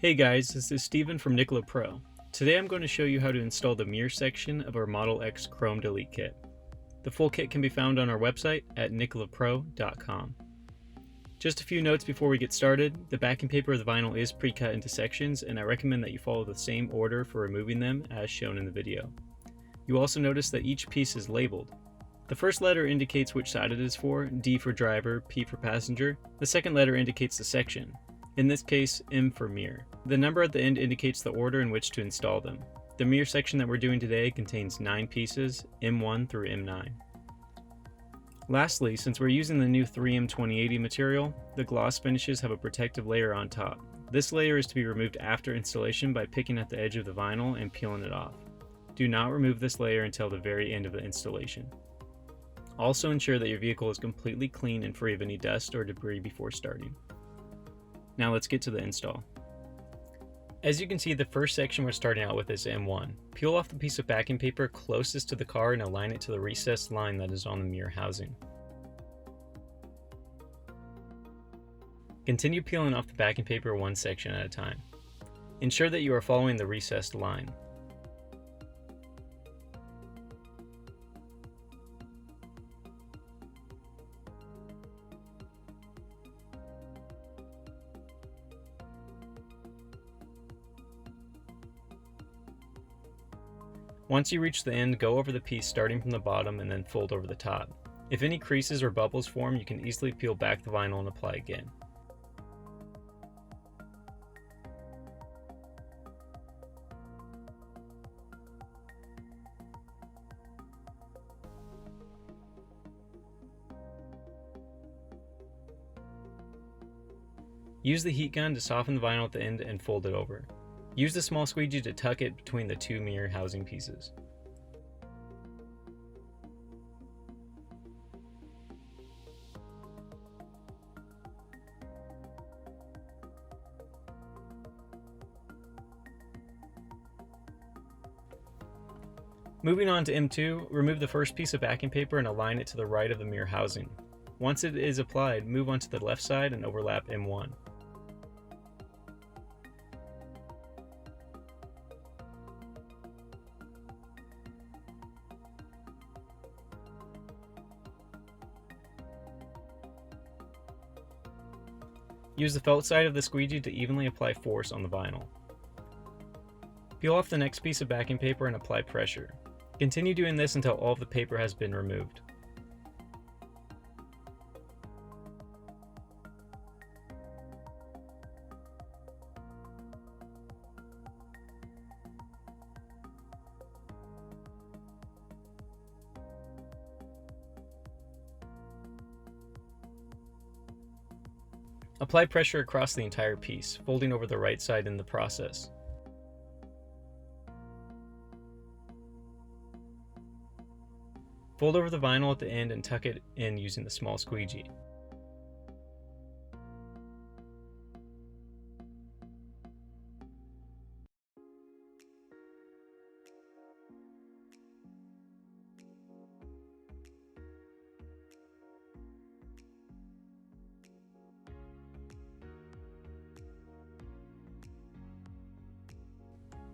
Hey guys, this is Steven from Nikola Pro. Today I'm going to show you how to install the mirror section of our Model X Chrome Delete Kit. The full kit can be found on our website at nikolapro.com. Just a few notes before we get started. The backing paper of the vinyl is pre-cut into sections, and I recommend that you follow the same order for removing them as shown in the video. You also notice that each piece is labeled. The first letter indicates which side it is for, D for driver, P for passenger. The second letter indicates the section, in this case M for mirror. The number at the end indicates the order in which to install them. The mirror section that we're doing today contains 9 pieces, M1 through M9. Lastly, since we're using the new 3M2080 material, the gloss finishes have a protective layer on top. This layer is to be removed after installation by picking at the edge of the vinyl and peeling it off. Do not remove this layer until the very end of the installation. Also ensure that your vehicle is completely clean and free of any dust or debris before starting. Now let's get to the install. As you can see, the first section we're starting out with is M1. Peel off the piece of backing paper closest to the car and align it to the recessed line that is on the mirror housing. Continue peeling off the backing paper one section at a time. Ensure that you are following the recessed line. Once you reach the end, go over the piece starting from the bottom and then fold over the top. If any creases or bubbles form, you can easily peel back the vinyl and apply again. Use the heat gun to soften the vinyl at the end and fold it over. Use the small squeegee to tuck it between the two mirror housing pieces. Moving on to M2, remove the first piece of backing paper and align it to the right of the mirror housing. Once it is applied, move on to the left side and overlap M1. Use the felt side of the squeegee to evenly apply force on the vinyl. Peel off the next piece of backing paper and apply pressure. Continue doing this until all of the paper has been removed. Apply pressure across the entire piece, folding over the right side in the process. Fold over the vinyl at the end and tuck it in using the small squeegee.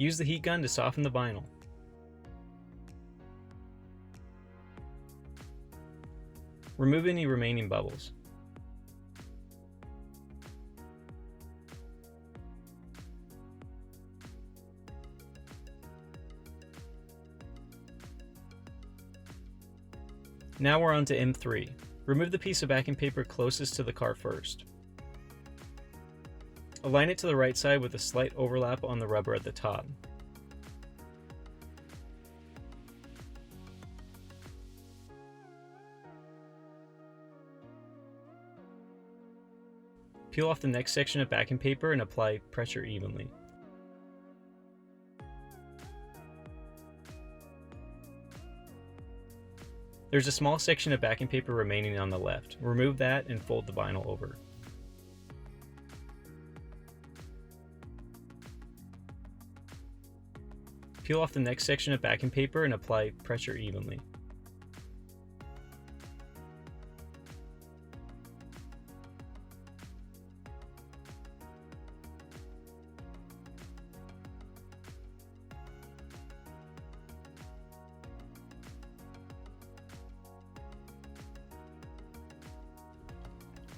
Use the heat gun to soften the vinyl. Remove any remaining bubbles. Now we're on to M3. Remove the piece of backing paper closest to the car first. Align it to the right side with a slight overlap on the rubber at the top. Peel off the next section of backing paper and apply pressure evenly. There's a small section of backing paper remaining on the left. Remove that and fold the vinyl over. Peel off the next section of backing paper and apply pressure evenly.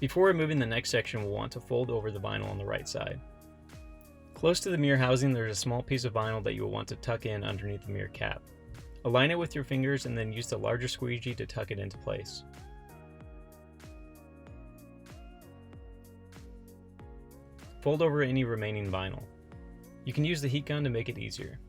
Before removing the next section, we'll want to fold over the vinyl on the right side. Close to the mirror housing, there's a small piece of vinyl that you will want to tuck in underneath the mirror cap. Align it with your fingers and then use the larger squeegee to tuck it into place. Fold over any remaining vinyl. You can use the heat gun to make it easier.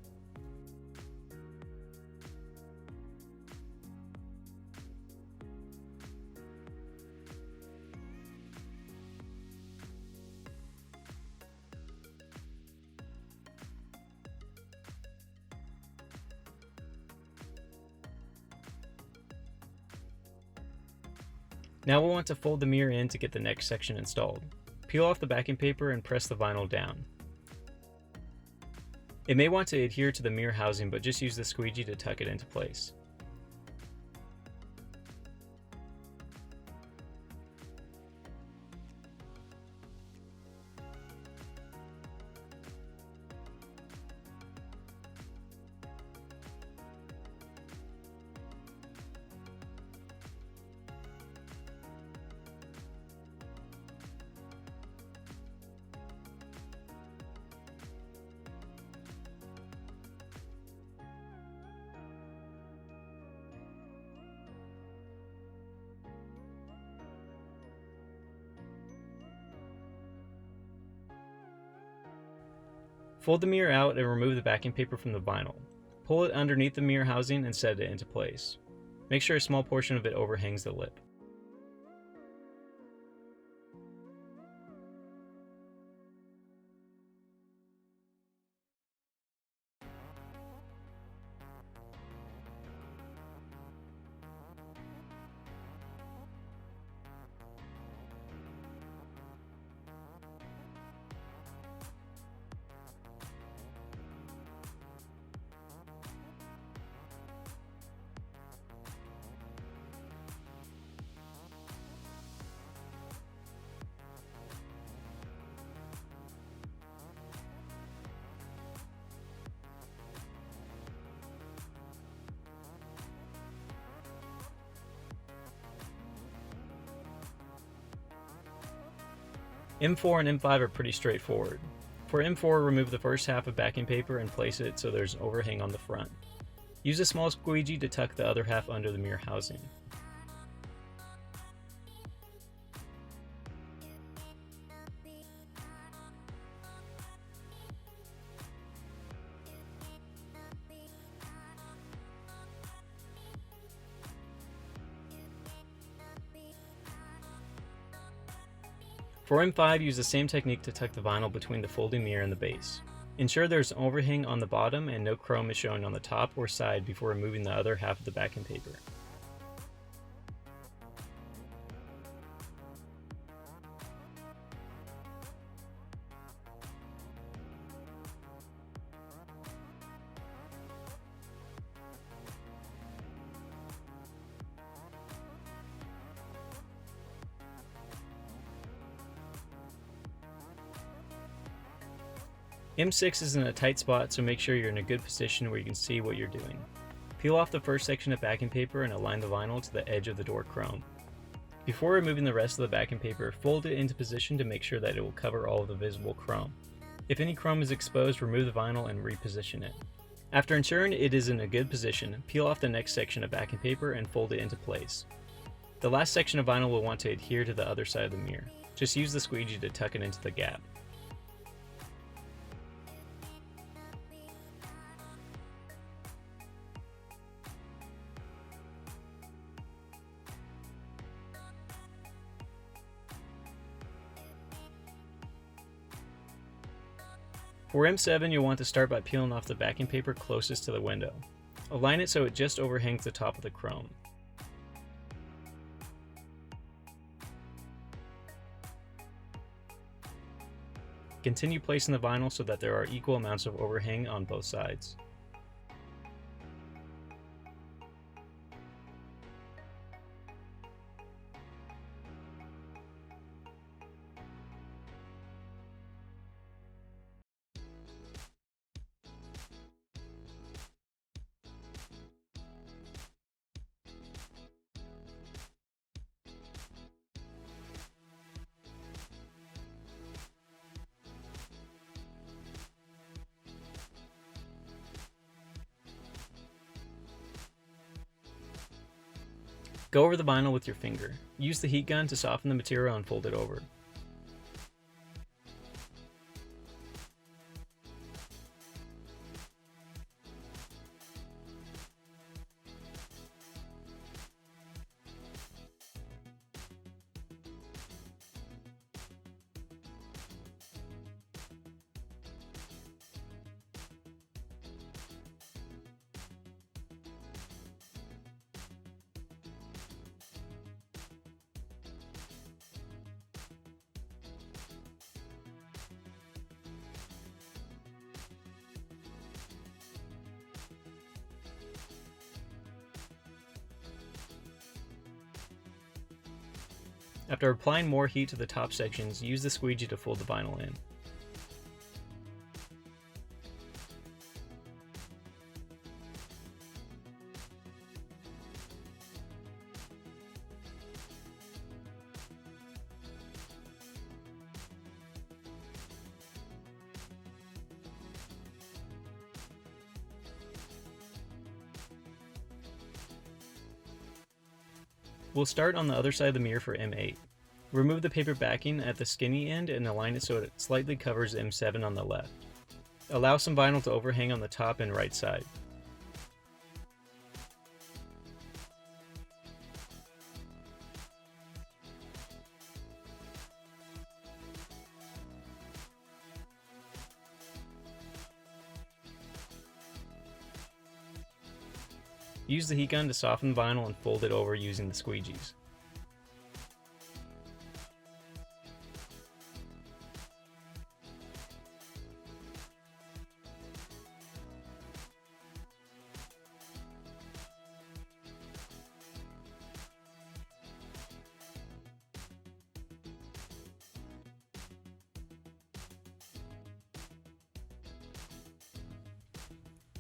Now we'll want to fold the mirror in to get the next section installed. Peel off the backing paper and press the vinyl down. It may want to adhere to the mirror housing, but just use the squeegee to tuck it into place. Fold the mirror out and remove the backing paper from the vinyl. Pull it underneath the mirror housing and set it into place. Make sure a small portion of it overhangs the lip. M4 and M5 are pretty straightforward. For M4, remove the first half of backing paper and place it so there's an overhang on the front. Use a small squeegee to tuck the other half under the mirror housing. For M5, use the same technique to tuck the vinyl between the folding mirror and the base. Ensure there's an overhang on the bottom and no chrome is showing on the top or side before removing the other half of the backing paper. M6 is in a tight spot, so make sure you're in a good position where you can see what you're doing. Peel off the first section of backing paper and align the vinyl to the edge of the door chrome. Before removing the rest of the backing paper, fold it into position to make sure that it will cover all of the visible chrome. If any chrome is exposed, remove the vinyl and reposition it. After ensuring it is in a good position, peel off the next section of backing paper and fold it into place. The last section of vinyl will want to adhere to the other side of the mirror. Just use the squeegee to tuck it into the gap. For M7, you'll want to start by peeling off the backing paper closest to the window. Align it so it just overhangs the top of the chrome. Continue placing the vinyl so that there are equal amounts of overhang on both sides. Go over the vinyl with your finger. Use the heat gun to soften the material and fold it over. After applying more heat to the top sections, use the squeegee to fold the vinyl in. We'll start on the other side of the mirror for M8. Remove the paper backing at the skinny end and align it so it slightly covers M7 on the left. Allow some vinyl to overhang on the top and right side. Use the heat gun to soften the vinyl and fold it over using the squeegees.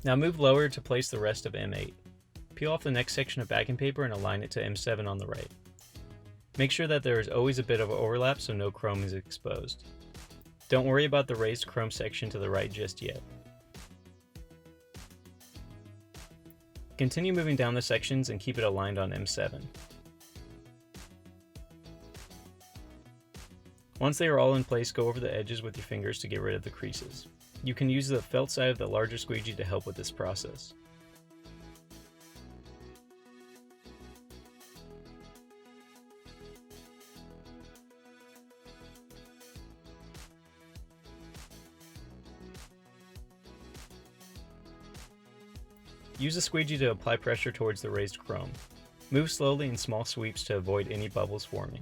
Now move lower to place the rest of M8. Peel off the next section of backing paper and align it to M7 on the right. Make sure that there is always a bit of overlap so no chrome is exposed. Don't worry about the raised chrome section to the right just yet. Continue moving down the sections and keep it aligned on M7. Once they are all in place, go over the edges with your fingers to get rid of the creases. You can use the felt side of the larger squeegee to help with this process. Use a squeegee to apply pressure towards the raised chrome. Move slowly in small sweeps to avoid any bubbles forming.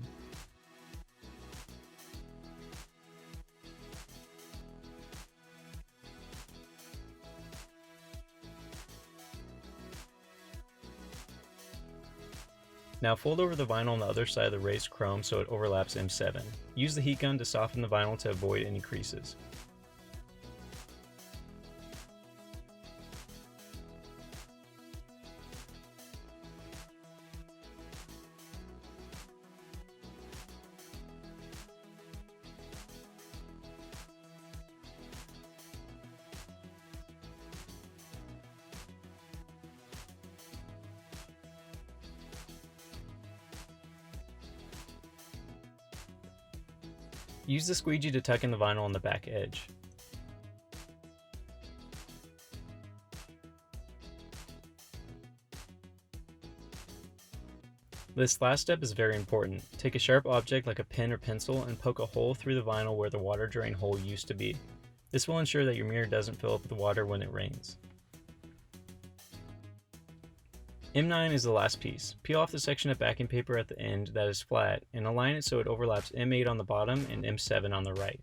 Now fold over the vinyl on the other side of the raised chrome so it overlaps M7. Use the heat gun to soften the vinyl to avoid any creases. Use the squeegee to tuck in the vinyl on the back edge. This last step is very important. Take a sharp object like a pen or pencil and poke a hole through the vinyl where the water drain hole used to be. This will ensure that your mirror doesn't fill up with water when it rains. M9 is the last piece. Peel off the section of backing paper at the end that is flat and align it so it overlaps M8 on the bottom and M7 on the right.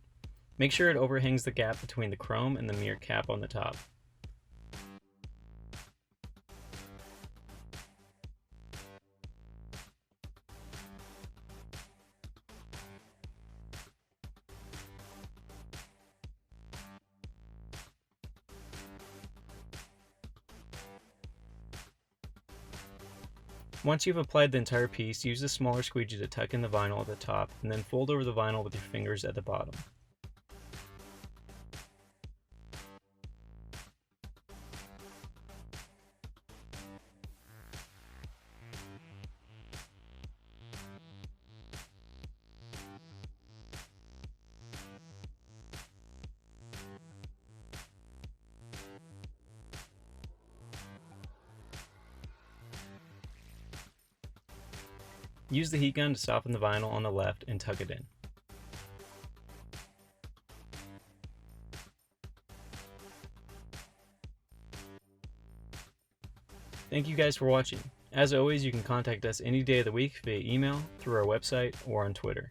Make sure it overhangs the gap between the chrome and the mirror cap on the top. Once you've applied the entire piece, use the smaller squeegee to tuck in the vinyl at the top, and then fold over the vinyl with your fingers at the bottom. Use the heat gun to soften the vinyl on the left and tuck it in. Thank you guys for watching. As always, you can contact us any day of the week via email, through our website, or on Twitter.